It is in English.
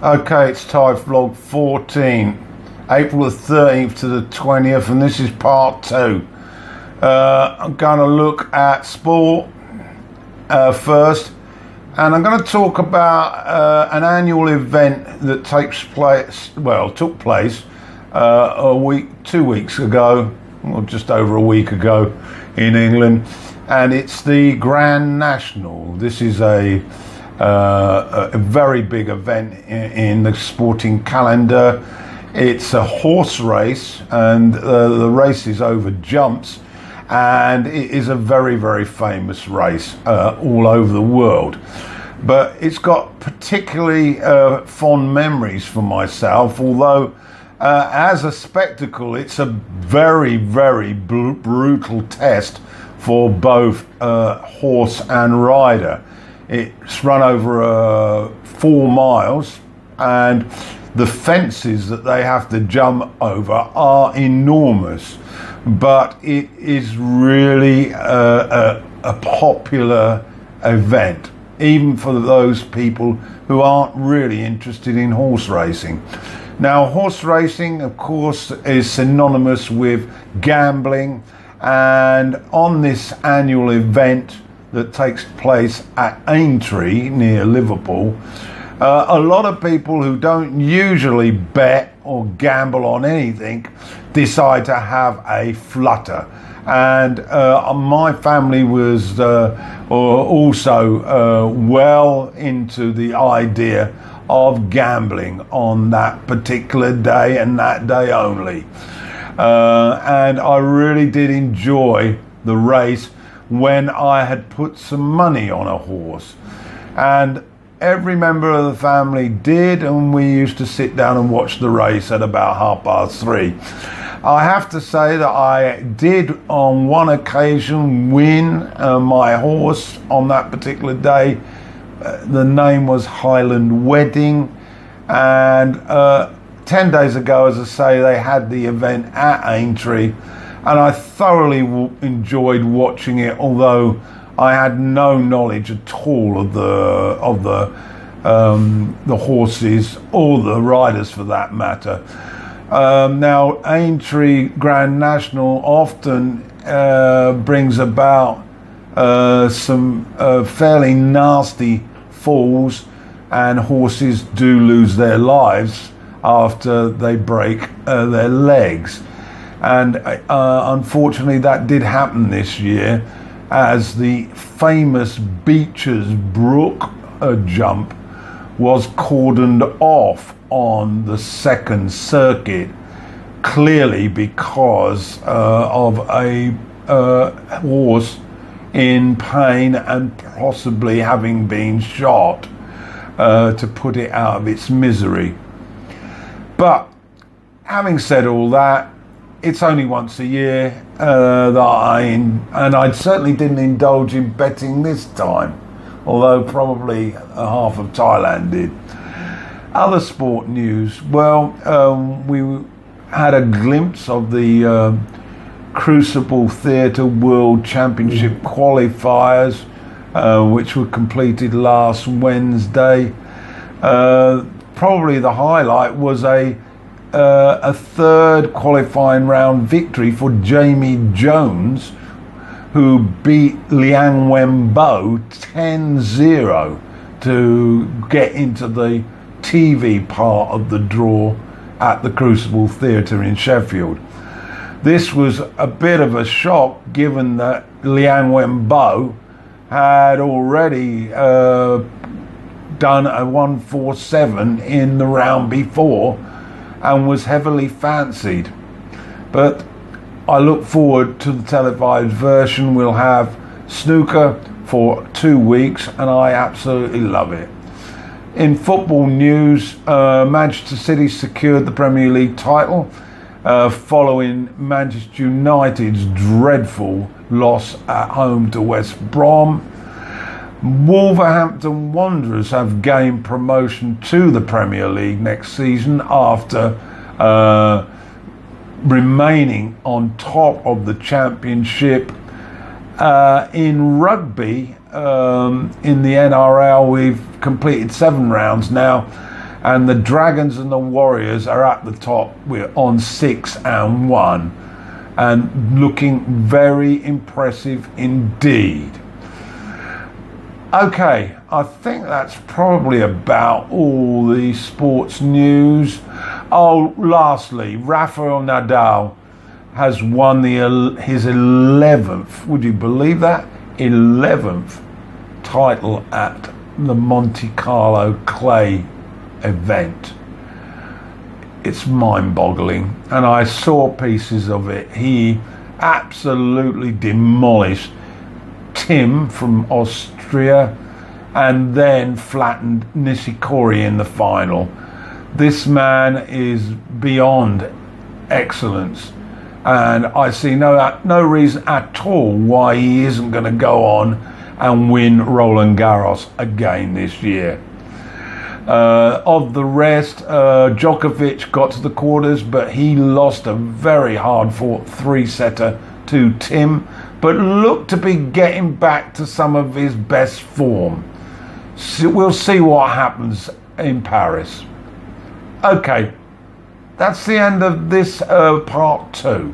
Okay, it's Thai Vlog 14, April the 13th to the 20th, and this is part 2. I'm going to look at sport first, and I'm going to talk about an annual event that took place 2 weeks ago, or just over a week ago in England, and it's the Grand National. This is a very big event in the sporting calendar. It's a horse race, and the race is over jumps, and it is a very, very famous race all over the world. But it's got particularly fond memories for myself, although as a spectacle, it's a very, very brutal test for both horse and rider. It's run over 4 miles, and the fences that they have to jump over are enormous, but it is really a popular event, even for those people who aren't really interested in horse racing. Now, horse racing, of course, is synonymous with gambling, and on this annual event that takes place at Aintree near Liverpool, a lot of people who don't usually bet or gamble on anything decide to have a flutter. And my family was also well into the idea of gambling on that particular day and that day only. And I really did enjoy the race when I had put some money on a horse, and every member of the family did, and we used to sit down and watch the race at about 3:30. I have to say that I did on one occasion win my horse on that particular day. The name was Highland Wedding, and 10 days ago, as I say, they had the event at Aintree, and I thoroughly enjoyed watching it, although I had no knowledge at all of the horses or the riders for that matter. Now, Aintree Grand National often brings about some fairly nasty falls, and horses do lose their lives after they break their legs. And unfortunately, that did happen this year, as the famous Beecher's Brook jump was cordoned off on the second circuit, clearly because of a horse in pain and possibly having been shot to put it out of its misery. But having said all that, it's only once a year and I certainly didn't indulge in betting this time, although probably half of Thailand did. Other sport news, well, we had a glimpse of the Crucible Theatre World Championship qualifiers, which were completed last Wednesday. Probably the highlight was a third qualifying round victory for Jamie Jones, who beat Liang Wenbo 10-0 to get into the TV part of the draw at the Crucible Theatre in Sheffield. This was a bit of a shock, given that Liang Wenbo had already done a 147 in the round before and was heavily fancied. But I look forward to the televised version. We'll have snooker for 2 weeks, and I absolutely love it. In football news, Manchester City secured the Premier League title following Manchester United's dreadful loss at home to West Brom. Wolverhampton Wanderers have gained promotion to the Premier League next season after remaining on top of the Championship. In rugby, in the NRL, we've completed 7 rounds now, and the Dragons and the Warriors are at the top. We're on 6-1 and looking very impressive indeed. Okay, I think that's probably about all the sports news. Oh, lastly, Rafael Nadal has won his 11th, would you believe that? 11th title at the Monte Carlo clay event. It's mind-boggling, and I saw pieces of it. He absolutely demolished Tim from Austria and then flattened Nishikori in the final. This man is beyond excellence, and I see no reason at all why he isn't going to go on and win Roland Garros again this year. Of the rest, Djokovic got to the quarters, but he lost a very hard-fought 3-setter to Tim, but looked to be getting back to some of his best form. So we'll see what happens in Paris. Okay, that's the end of this part 2.